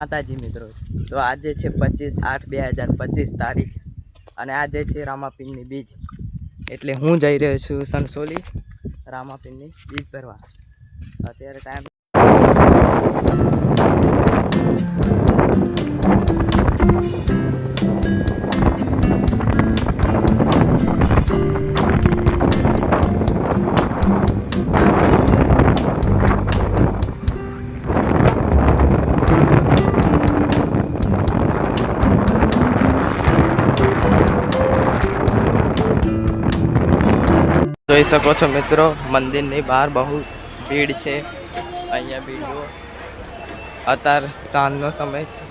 માતાજી મિત્રો, તો આજે છે 25/8/2025 તારીખ અને આજે છે રામાપીરની બીજ, એટલે હું જઈ રહ્યો છું સનસોલી રામાપીરની બીજ ભરવા. અત્યારે ટાઈમ જોઈ શકો છો મિત્રો, મંદિરની બહાર બહુ ભીડ છે. અહીંયા ભીડ જુઓ, અત્યારે સાંજનો સમય છે.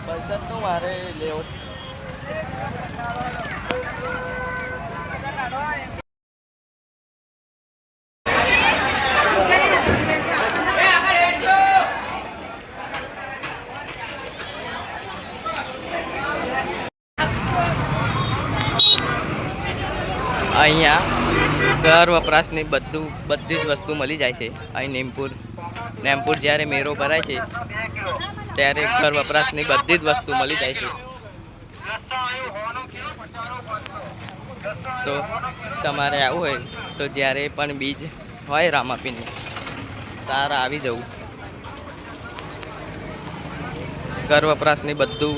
પૈસા તો મારે લેવો છે. અહીંયા ઘર વપરાશની બધી જ વસ્તુ મળી જાય છે. અહીં નેમપુર જ્યારે મેળો ભરાય છે ત્યારે ઘર વપરાશની બધી જ વસ્તુ મળી જાય છે. તો તમારે આવું હોય તો જ્યારે પણ બીજ હોય રામાપીરની, તારે આવી જવું. ઘર વપરાશની બધું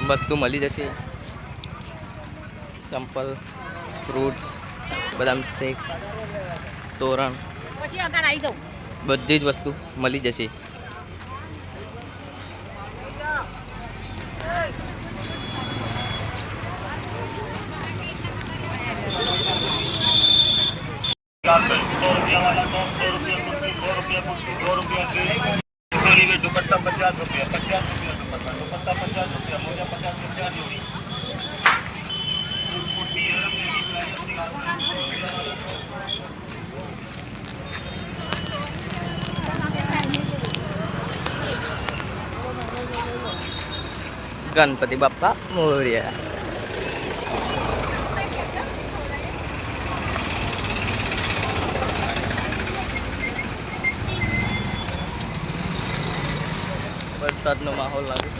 વસ્તુ મળી જશે. ચંપલ, ફ્રૂટ્સ, બદામ શેક, તોરણ, બધી જ વસ્તુ મળી જશે. दुपट्टा 50 रुपया, 50 रुपया दुपट्टा, 50 रुपया, मोजा 50 रुपया जोड़ी. गणपति बाप्पा मोरया. वरसादનો માહોલ લાગે.